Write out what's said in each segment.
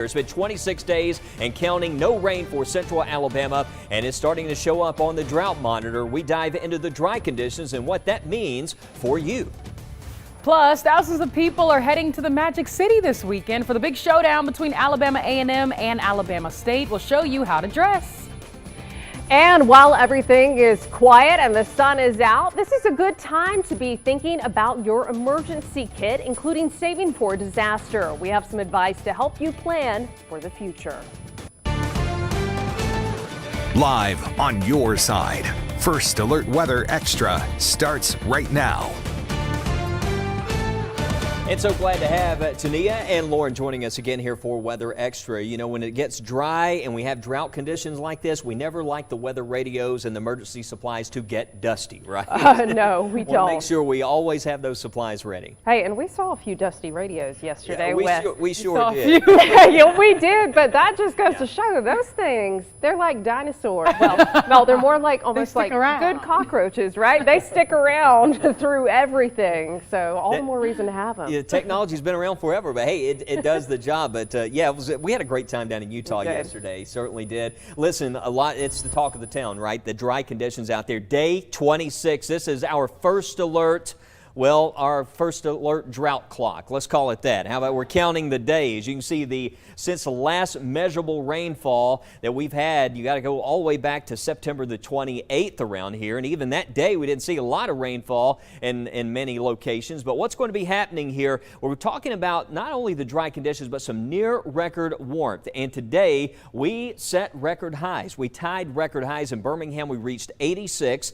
It's been 26 days and counting, no rain for central Alabama, and it's starting to show up on the drought monitor. We dive into the dry conditions and what that means for you. Plus, thousands of people are heading to the Magic City this weekend for the big showdown between Alabama A&M and Alabama State. We'll show you how to dress. And while everything is quiet and the sun is out, this is a good time to be thinking about your emergency kit, including saving for disaster. We have some advice to help you plan for the future. Live on your side. First Alert Weather Extra starts right now. And so glad to have Tania and Lauren joining us again here for Weather Extra. You know, when it gets dry and we have drought conditions like this, we never like the weather radios and the emergency supplies to get dusty, right? No, we don't. Make sure we always have those supplies ready. Hey, and we saw a few dusty radios yesterday. Yeah, we sure did. Yeah, we did, but that just goes to show those things, they're like dinosaurs. Well, no, they're more like almost like good cockroaches, right? They stick around through everything, so all the more reason to have them. Yeah, technology's been around forever, but hey, it does the job. But yeah, we had a great time down in Utah yesterday. Certainly did. Listen, it's the talk of the town, right? The dry conditions out there. Day 26. This is our first alert. Well, our first alert drought clock, let's call it that. How about we're counting the days? You can see since the last measurable rainfall that we've had, you got to go all the way back to September the 28th around here. And even that day, we didn't see a lot of rainfall in many locations. But what's going to be happening here, we're talking about not only the dry conditions, but some near record warmth. And today, we set record highs. We tied record highs in Birmingham. We reached 86.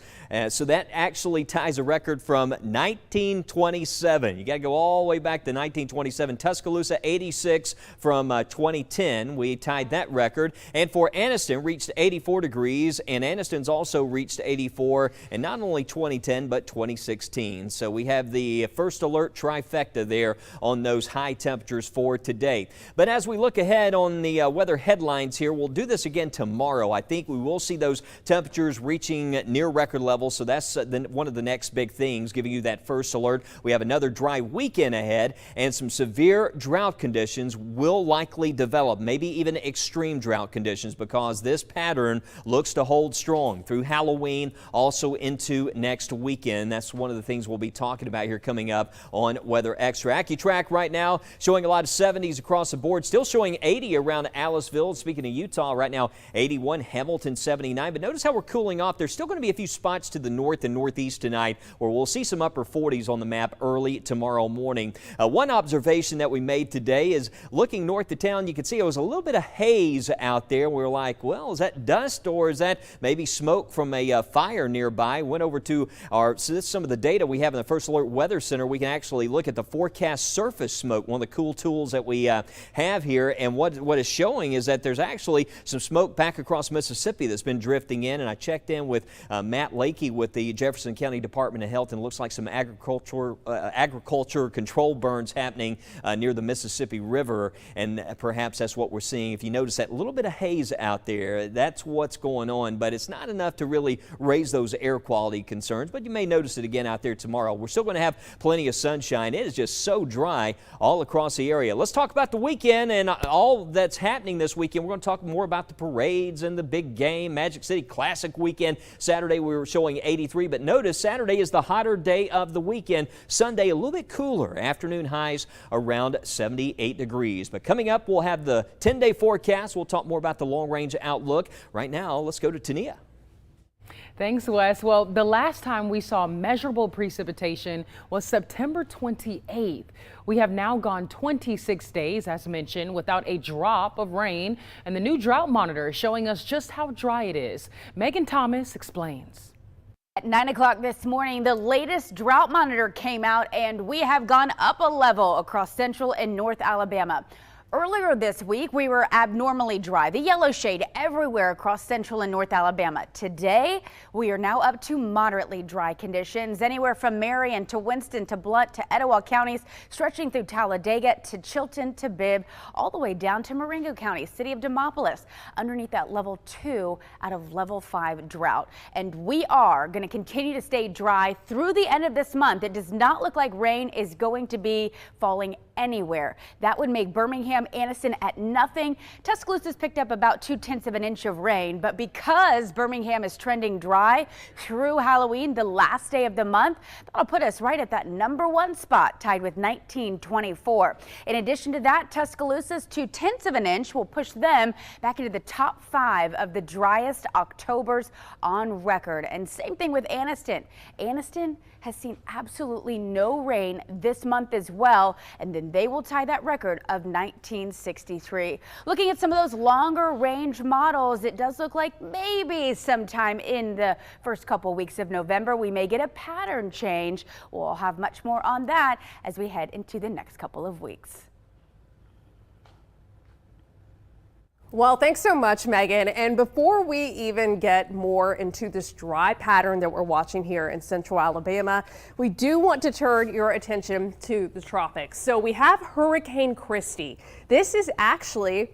So that actually ties a record from 1927. You got to go all the way back to 1927. Tuscaloosa 86 from 2010. We tied that record. And for Anniston, reached 84 degrees. And Anniston's also reached 84 in not only 2010 but 2016. So we have the first alert trifecta there on those high temperatures for today. But as we look ahead on the weather headlines here, we'll do this again tomorrow. I think we will see those temperatures reaching near record levels. So that's one of the next big things, giving you that first alert. We have another dry weekend ahead, and some severe drought conditions will likely develop, maybe even extreme drought conditions, because this pattern looks to hold strong through Halloween, also into next weekend. That's one of the things we'll be talking about here coming up on Weather Extra. AccuTrack right now showing a lot of 70s across the board, still showing 80 around Aliceville. Speaking of Utah, right now 81, Hamilton 79. But notice how we're cooling off. There's still going to be a few spots to the north and northeast tonight where we'll see some upper 40s on the map early tomorrow morning. One observation that we made today is looking north of town, you can see it was a little bit of haze out there. We were like, well, is that dust or is that maybe smoke from a fire nearby? Went over to so this is some of the data we have in the First Alert Weather Center. We can actually look at the forecast surface smoke, one of the cool tools that we have here. And what is showing is that there's actually some smoke back across Mississippi that's been drifting in. And I checked in with Matt Lakey with the Jefferson County Department of Health, and it looks like some agriculture control burns happening near the Mississippi River, and perhaps that's what we're seeing. If you notice that little bit of haze out there, that's what's going on, but it's not enough to really raise those air quality concerns. But you may notice it again out there tomorrow. We're still going to have plenty of sunshine. It is just so dry all across the area. Let's talk about the weekend and all that's happening this weekend. We're going to talk more about the parades and the big game, Magic City Classic weekend. Saturday we were showing 83, but notice Saturday is the hotter day of the weekend. Sunday a little bit cooler. Afternoon highs around 78 degrees. But coming up, we'll have the 10-day forecast. We'll talk more about the long-range outlook. Right now, let's go to Tania. Thanks, Wes. Well, the last time we saw measurable precipitation was September 28th. We have now gone 26 days, as mentioned, without a drop of rain, and the new drought monitor is showing us just how dry it is. Megan Thomas explains. At 9 o'clock this morning, the latest drought monitor came out, and we have gone up a level across central and north Alabama. Earlier this week, we were abnormally dry, the yellow shade everywhere across central and north Alabama. Today, we are now up to moderately dry conditions, anywhere from Marion to Winston to Blount to Etowah counties, stretching through Talladega to Chilton to Bibb, all the way down to Marengo County, city of Demopolis, underneath that level 2 out of level 5 drought. And we are going to continue to stay dry through the end of this month. It does not look like rain is going to be falling anywhere. That would make Birmingham, Anniston at nothing. Tuscaloosa's picked up about 2/10 of an inch of rain, but because Birmingham is trending dry through Halloween, the last day of the month, that'll put us right at that #1 spot, tied with 1924. In addition to that, Tuscaloosa's 2/10 of an inch will push them back into the top 5 of the driest Octobers on record. And same thing with Anniston. Anniston has seen absolutely no rain this month as well, and then they will tie that record of 1963. Looking at some of those longer range models, it does look like maybe sometime in the first couple weeks of November we may get a pattern change. We'll have much more on that as we head into the next couple of weeks. Well, thanks so much, Megan. And before we even get more into this dry pattern that we're watching here in central Alabama, we do want to turn your attention to the tropics. So we have Hurricane Christy. This is actually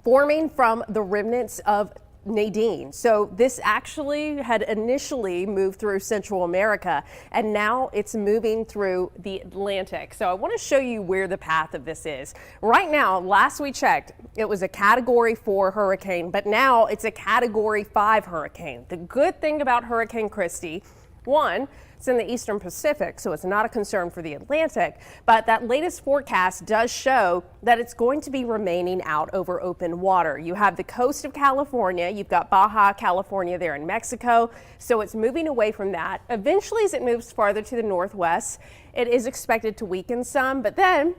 forming from the remnants of Nadine. So this actually had initially moved through Central America, and now it's moving through the Atlantic. So I want to show you where the path of this is. Right now, last we checked, it was a Category 4 hurricane, but now it's a Category 5 hurricane. The good thing about Hurricane Christy, one, it's in the Eastern Pacific, so it's not a concern for the Atlantic, but that latest forecast does show that it's going to be remaining out over open water. You have the coast of California, you've got Baja California there in Mexico, so it's moving away from that. Eventually, as it moves farther to the northwest, it is expected to weaken some, but then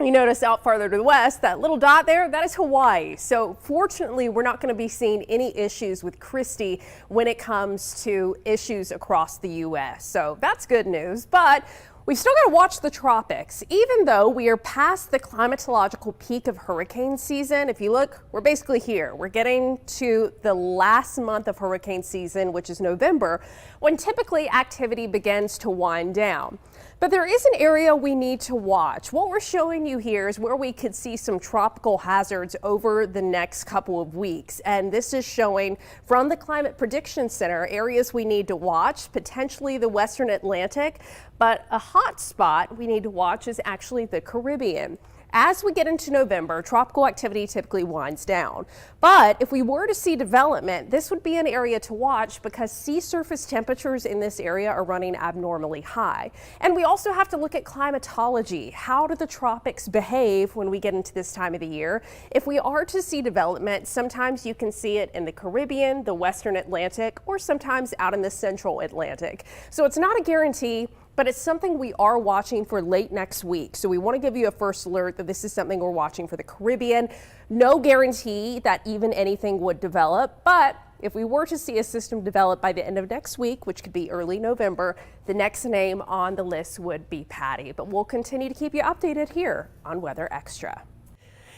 you notice out farther to the west, that little dot there, that is Hawaii. So fortunately, we're not going to be seeing any issues with Christy when it comes to issues across the U.S. So that's good news, but we've still got to watch the tropics. Even though we are past the climatological peak of hurricane season, if you look, we're basically here. We're getting to the last month of hurricane season, which is November, when typically activity begins to wind down. But there is an area we need to watch. What we're showing you here is where we could see some tropical hazards over the next couple of weeks. And this is showing from the Climate Prediction Center areas we need to watch, potentially the Western Atlantic. But a hot spot we need to watch is actually the Caribbean. As we get into November, tropical activity typically winds down. But if we were to see development, this would be an area to watch because sea surface temperatures in this area are running abnormally high. And we also have to look at climatology. How do the tropics behave when we get into this time of the year? If we are to see development, sometimes you can see it in the Caribbean, the Western Atlantic, or sometimes out in the Central Atlantic. So it's not a guarantee, but it's something we are watching for late next week. So we want to give you a first alert that this is something we're watching for the Caribbean. No guarantee that even anything would develop, but if we were to see a system develop by the end of next week, which could be early November, the next name on the list would be Patty. But we'll continue to keep you updated here on Weather Extra.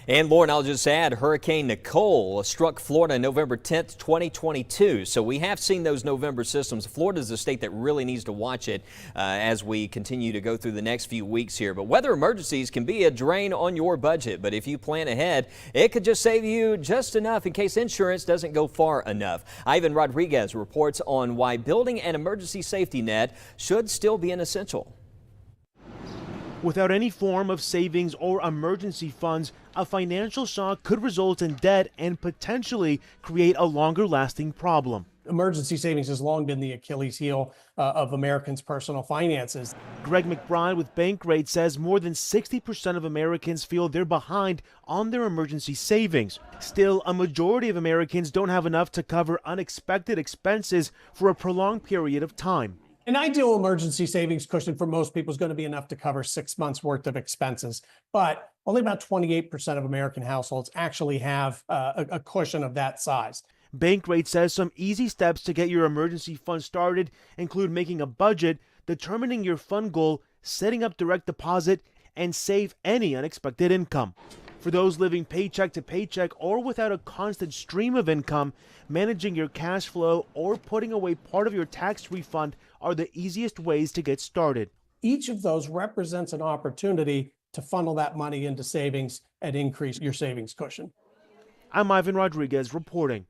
And Lauren, I'll just add, Hurricane Nicole struck Florida November 10th, 2022. So we have seen those November systems. Florida is a state that really needs to watch it as we continue to go through the next few weeks here. But weather emergencies can be a drain on your budget. But if you plan ahead, it could just save you just enough in case insurance doesn't go far enough. Ivan Rodriguez reports on why building an emergency safety net should still be an essential. Without any form of savings or emergency funds, a financial shock could result in debt and potentially create a longer-lasting problem. Emergency savings has long been the Achilles heel of Americans' personal finances. Greg McBride with Bankrate says more than 60% of Americans feel they're behind on their emergency savings. Still, a majority of Americans don't have enough to cover unexpected expenses for a prolonged period of time. An ideal emergency savings cushion for most people is going to be enough to cover 6 months worth of expenses, but only about 28% of American households actually have a cushion of that size. Bankrate says some easy steps to get your emergency fund started include making a budget, determining your fund goal, setting up direct deposit, and save any unexpected income. For those living paycheck to paycheck or without a constant stream of income, managing your cash flow or putting away part of your tax refund are the easiest ways to get started. Each of those represents an opportunity to funnel that money into savings and increase your savings cushion. I'm Ivan Rodriguez reporting.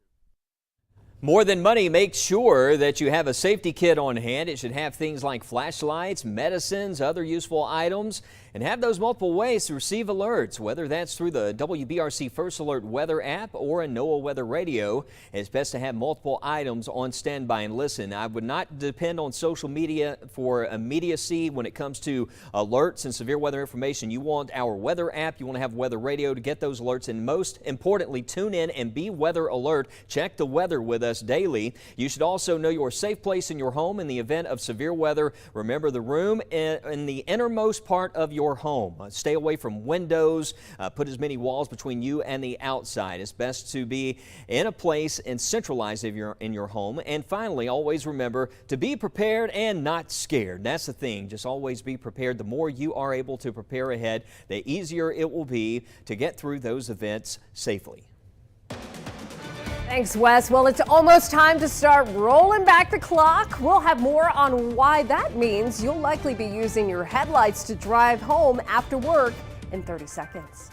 More Than Money makes sure that you have a safety kit on hand. It should have things like flashlights, medicines, other useful items. And have those multiple ways to receive alerts, whether that's through the WBRC First Alert Weather app or a NOAA Weather Radio. It's best to have multiple items on standby. And listen, I would not depend on social media for immediacy when it comes to alerts and severe weather information. You want our weather app, you want to have Weather Radio to get those alerts, and most importantly, tune in and be weather alert. Check the weather with us daily. You should also know your safe place in your home in the event of severe weather. Remember the room in the innermost part of your home. Stay away from windows. Put as many walls between you and the outside. It's best to be in a place and centralized if you're in your home. And finally, always remember to be prepared and not scared. That's the thing. Just always be prepared. The more you are able to prepare ahead, the easier it will be to get through those events safely. Thanks, Wes. Well, it's almost time to start rolling back the clock. We'll have more on why that means you'll likely be using your headlights to drive home after work in 30 seconds.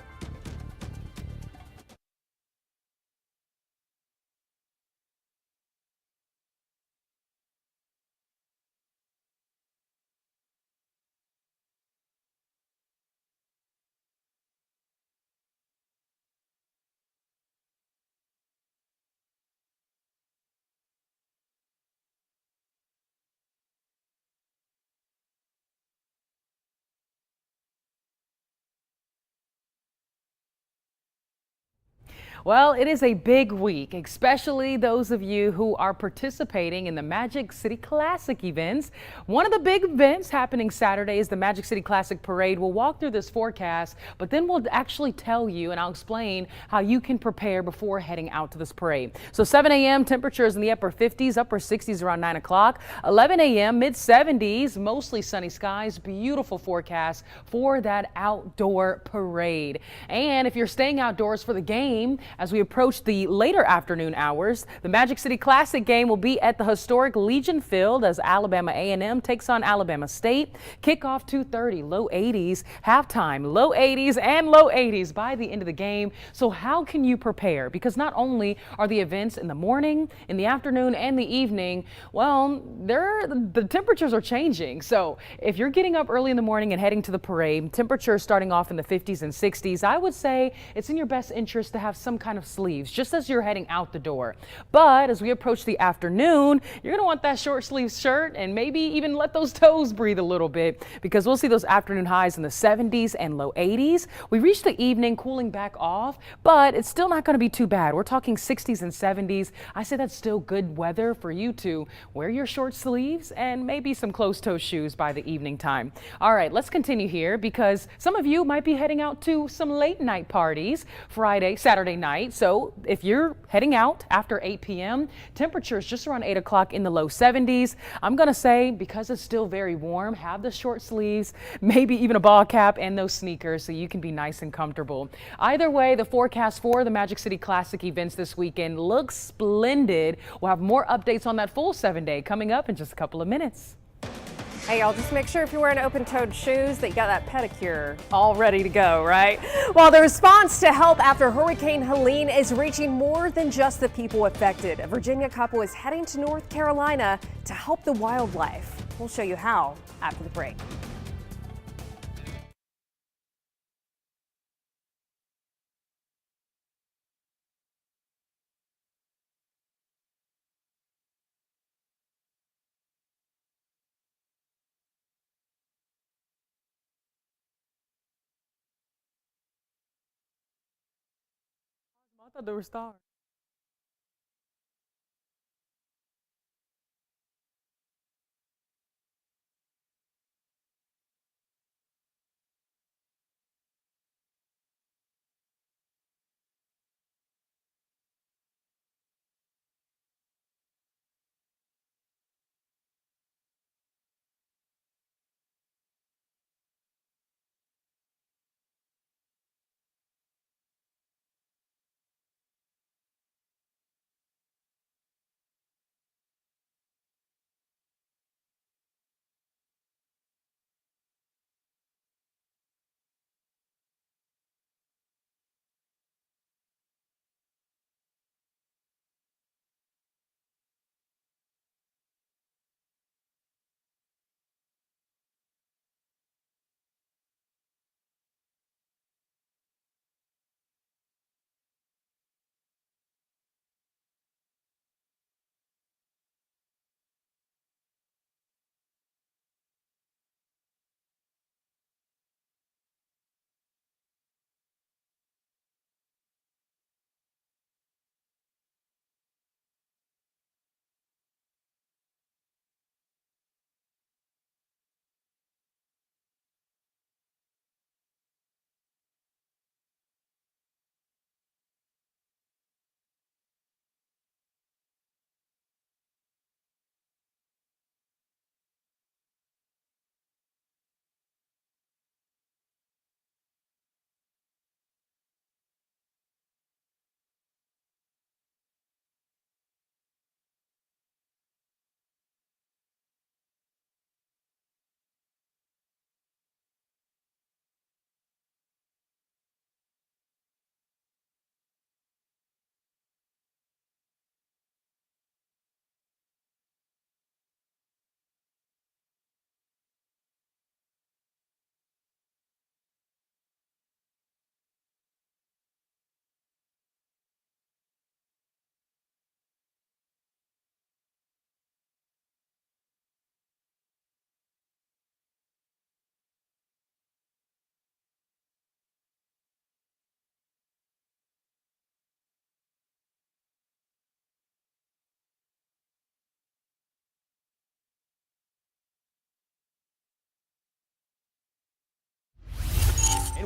Well, it is a big week, especially those of you who are participating in the Magic City Classic events. One of the big events happening Saturday is the Magic City Classic Parade. We'll walk through this forecast, but then we'll actually tell you and I'll explain how you can prepare before heading out to this parade. So 7 a.m. temperatures in the upper 50s, upper 60s around 9 o'clock. 11 a.m. mid 70s, mostly sunny skies, beautiful forecast for that outdoor parade. And if you're staying outdoors for the game, as we approach the later afternoon hours, the Magic City Classic game will be at the historic Legion Field as Alabama A&M takes on Alabama State. Kickoff 2:30, low 80s, halftime, low 80s and low 80s by the end of the game. So how can you prepare? Because not only are the events in the morning, in the afternoon and the evening, well, the temperatures are changing. So if you're getting up early in the morning and heading to the parade, temperatures starting off in the 50s and 60s, I would say it's in your best interest to have some kind of sleeves just as you're heading out the door. But as we approach the afternoon, you're going to want that short sleeve shirt and maybe even let those toes breathe a little bit, because we'll see those afternoon highs in the 70s and low 80s. We reach the evening cooling back off, but it's still not going to be too bad. We're talking 60s and 70s. I say that's still good weather for you to wear your short sleeves and maybe some closed-toe shoes by the evening time. All right, let's continue here because some of you might be heading out to some late night parties Saturday night. So if you're heading out after 8 p.m., temperatures just around 8 o'clock in the low 70s. I'm going to say, because it's still very warm, have the short sleeves, maybe even a ball cap and those sneakers so you can be nice and comfortable. Either way, the forecast for the Magic City Classic events this weekend looks splendid. We'll have more updates on that full 7-day coming up in just a couple of minutes. Hey, y'all, just make sure if you're wearing open-toed shoes that you got that pedicure all ready to go, right? Well, the response to help after Hurricane Helene is reaching more than just the people affected. A Virginia couple is heading to North Carolina to help the wildlife. We'll show you how after the break. I thought there were stars.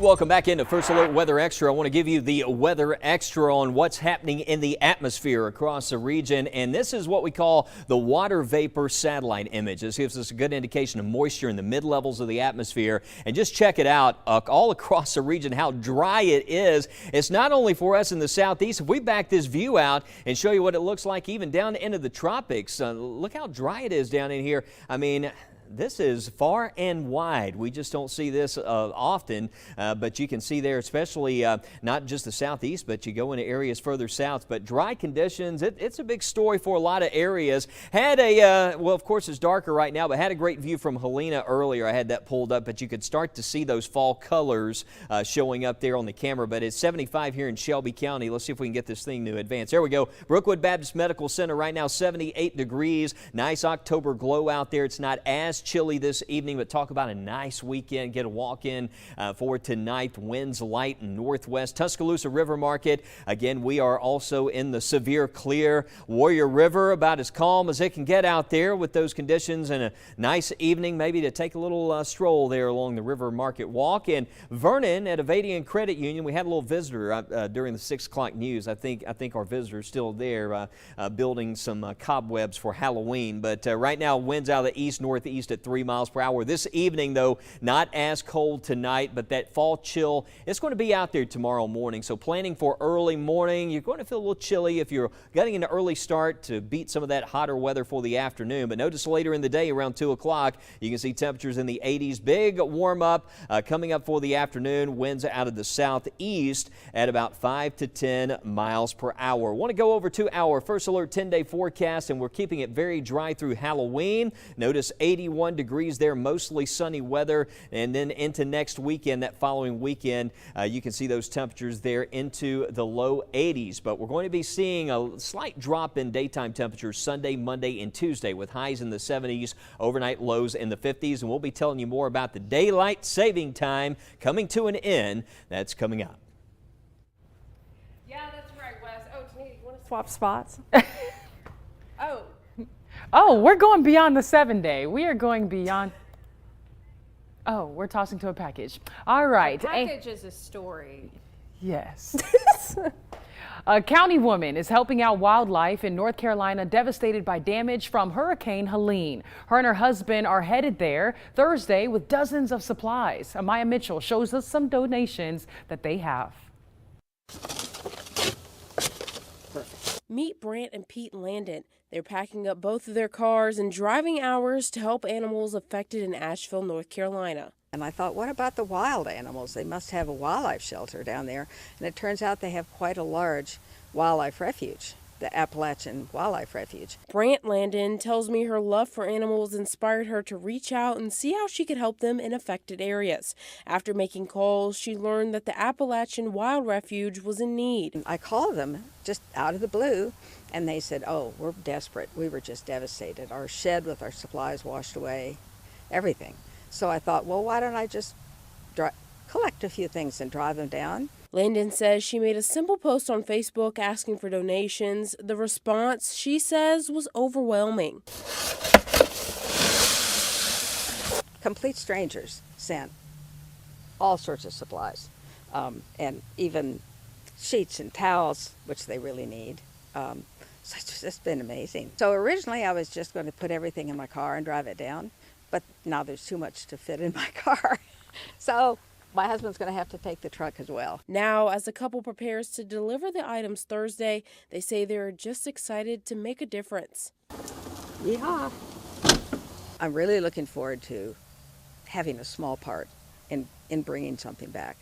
Welcome back into First Alert Weather Extra. I want to give you the weather extra on what's happening in the atmosphere across the region. And this is what we call the water vapor satellite image. This gives us a good indication of moisture in the mid-levels of the atmosphere. And just check it out all across the region, how dry it is. It's not only for us in the southeast. If we back this view out and show you what it looks like even down into the tropics, look how dry it is down in here. I mean, this is far and wide. We just don't see this often, but you can see there, especially not just the southeast, but you go into areas further south. But dry conditions, it's a big story for a lot of areas. Had a, well, of course, it's darker right now, but had a great view from Helena earlier. I had that pulled up, but you could start to see those fall colors showing up there on the camera. But it's 75 here in Shelby County. Let's see if we can get this thing to advance. There we go. Brookwood Baptist Medical Center right now, 78 degrees. Nice October glow out there. It's not as chilly this evening, but talk about a nice weekend. Get a walk in for tonight. Winds light and northwest. Tuscaloosa River Market. Again, we are also in the severe clear. Warrior River about as calm as it can get out there with those conditions, and a nice evening maybe to take a little stroll there along the River Market Walk. And Vernon at Avadian Credit Union, we had a little visitor during the 6 o'clock news. I think our visitor is still there building some cobwebs for Halloween. But right now, winds out of the east northeast at 3 miles per hour. This evening, though, not as cold tonight, but that fall chill, it's going to be out there tomorrow morning. So planning for early morning, you're going to feel a little chilly if you're getting an early start to beat some of that hotter weather for the afternoon. But notice later in the day around 2 o'clock, you can see temperatures in the 80s. Big warm up coming up for the afternoon. Winds out of the southeast at about 5 to 10 miles per hour. Want to go over to our First Alert 10-day forecast, and we're keeping it very dry through Halloween. Notice 81 degrees there, mostly sunny weather, and then into next weekend, that following weekend, you can see those temperatures there into the low 80s. But we're going to be seeing a slight drop in daytime temperatures Sunday, Monday, and Tuesday with highs in the 70s, overnight lows in the 50s. And we'll be telling you more about the daylight saving time coming to an end. That's coming up. Yeah, that's right, Wes. Oh, Tanita, you want to swap spots? Oh, we're going beyond the 7-day. We are going beyond. Oh, we're tossing to a package. All right. A package is a story. Yes. A county woman is helping out wildlife in North Carolina devastated by damage from Hurricane Helene. Her and her husband are headed there Thursday with dozens of supplies. Amaya Mitchell shows us some donations that they have. Meet Brant and Pete Landon. They're packing up both of their cars and driving hours to help animals affected in Asheville, North Carolina. And I thought, what about the wild animals? They must have a wildlife shelter down there. And it turns out they have quite a large wildlife refuge, the Appalachian Wildlife Refuge. Brant Landon tells me her love for animals inspired her to reach out and see how she could help them in affected areas. After making calls, she learned that the Appalachian Wild Refuge was in need. I called them just out of the blue, and they said, oh, we're desperate. We were just devastated. Our shed with our supplies washed away, everything. So I thought, well, why don't I just collect a few things and drive them down? Landon says she made a simple post on Facebook asking for donations. The response, she says, was overwhelming. Complete strangers sent all sorts of supplies, and even sheets and towels, which they really need. So it's just been amazing. So originally I was just going to put everything in my car and drive it down, but now there's too much to fit in my car. So my husband's going to have to take the truck as well. Now, as the couple prepares to deliver the items Thursday, they say they're just excited to make a difference. Yeehaw! I'm really looking forward to having a small part in bringing something back.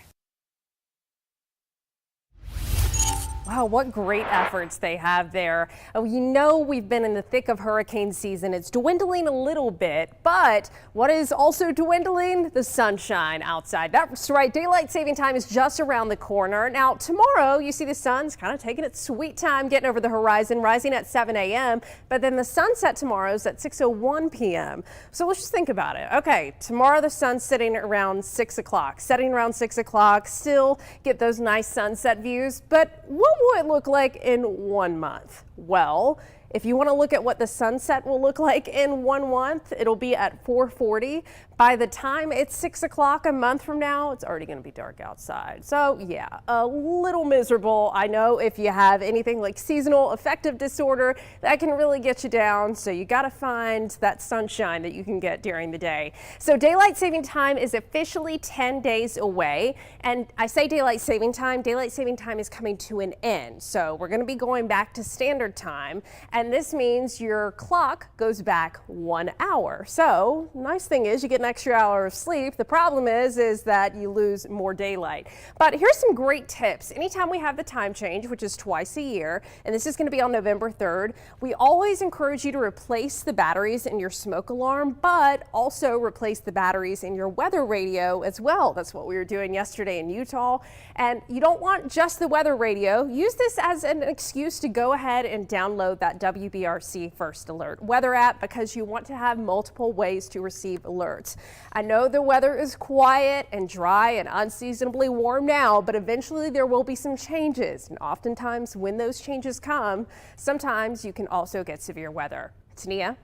Wow, what great efforts they have there. Oh, you know, we've been in the thick of hurricane season. It's dwindling a little bit, but what is also dwindling? The sunshine outside. That's right, daylight saving time is just around the corner. Now, tomorrow, you see the sun's kind of taking its sweet time getting over the horizon, rising at 7 a.m., but then the sunset tomorrow is at 6:01 p.m. So let's just think about it. Okay, tomorrow the sun's setting around 6 o'clock. Setting around 6 o'clock, still get those nice sunset views, but what will it look like in 1 month? Well, If you want to look at what the sunset will look like in 1 month, it'll be at 4:40. By the time it's 6 o'clock a month from now, it's already going to be dark outside. So yeah, a little miserable. I know if you have anything like seasonal affective disorder, that can really get you down. So you got to find that sunshine that you can get during the day. So daylight saving time is officially 10 days away. And I say daylight saving time is coming to an end. So we're going to be going back to standard time. And this means your clock goes back 1 hour. So nice thing is you get an extra hour of sleep. The problem is that you lose more daylight. But here's some great tips. Anytime we have the time change, which is twice a year, and this is going to be on November 3rd, we always encourage you to replace the batteries in your smoke alarm, but also replace the batteries in your weather radio as well. That's what we were doing yesterday in Utah. And you don't want just the weather radio. Use this as an excuse to go ahead and download that WBRC First Alert weather app, because you want to have multiple ways to receive alerts. I know the weather is quiet and dry and unseasonably warm now, but eventually there will be some changes. And oftentimes when those changes come, sometimes you can also get severe weather. Tania?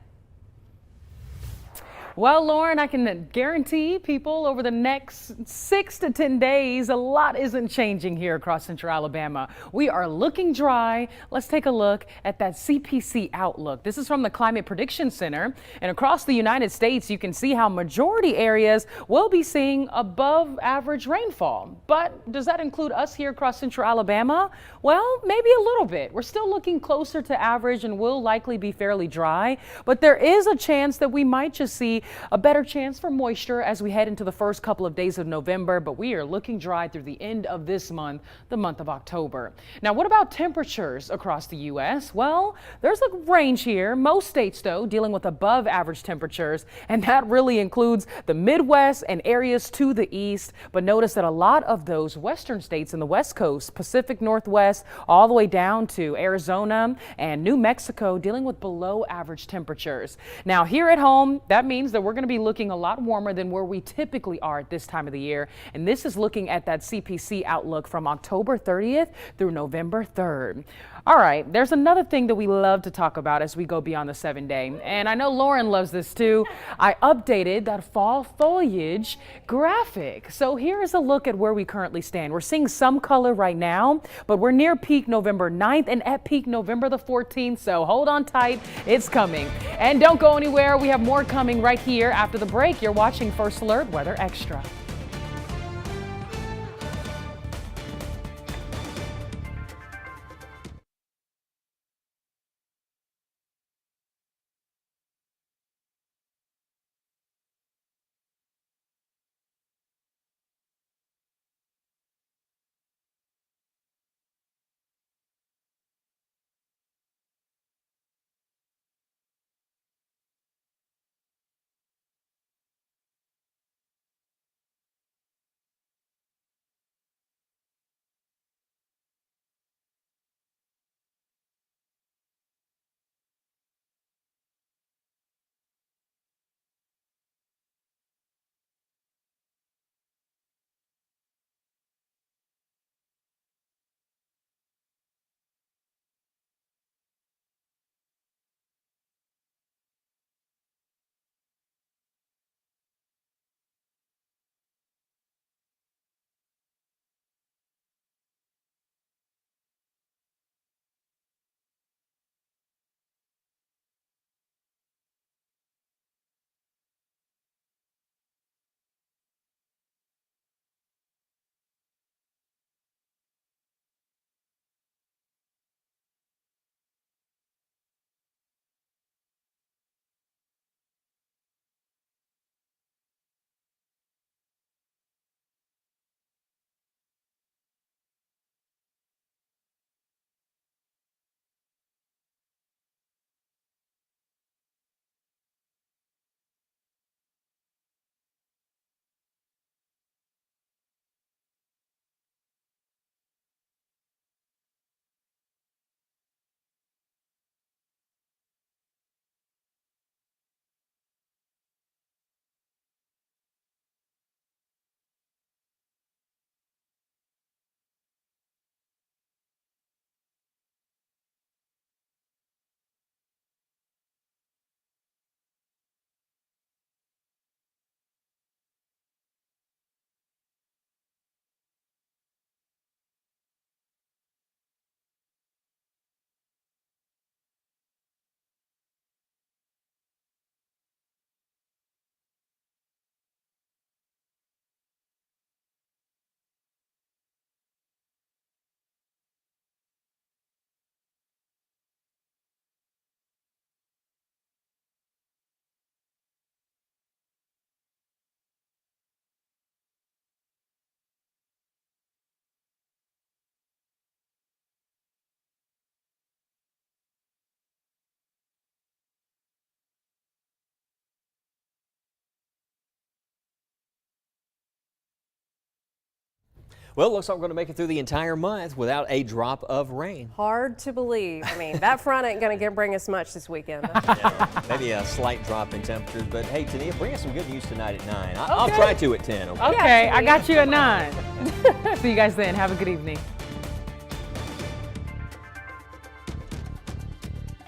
Well, Lauren, I can guarantee people over the next 6 to 10 days, a lot isn't changing here across central Alabama. We are looking dry. Let's take a look at that CPC Outlook. This is from the Climate Prediction Center. And across the United States, you can see how majority areas will be seeing above average rainfall. But does that include us here across central Alabama? Well, maybe a little bit. We're still looking closer to average and will likely be fairly dry. But there is a chance that we might just see a better chance for moisture as we head into the first couple of days of November, but we are looking dry through the end of this month, the month of October. Now, what about temperatures across the U.S.? Well, there's a range here. Most states, though, dealing with above average temperatures, and that really includes the Midwest and areas to the east. But notice that a lot of those western states in the West Coast, Pacific Northwest, all the way down to Arizona and New Mexico, dealing with below average temperatures. Now, here at home, that means that we're going to be looking a lot warmer than where we typically are at this time of the year. And this is looking at that CPC Outlook from October 30th through November 3rd. All right, there's another thing that we love to talk about as we go beyond the 7-day. And I know Lauren loves this too. I updated that fall foliage graphic. So here is a look at where we currently stand. We're seeing some color right now, but we're near peak November 9th and at peak November the 14th. So hold on tight, it's coming. And don't go anywhere. We have more coming right here after the break. You're watching First Alert Weather Extra. Well, it looks like we're going to make it through the entire month without a drop of rain. Hard to believe. I mean, that front ain't going to bring us much this weekend. Yeah, maybe a slight drop in temperatures, but hey, Tania, bring us some good news tonight at 9. I'll try to at 10. Okay, I got you at 9. See you guys then. Have a good evening.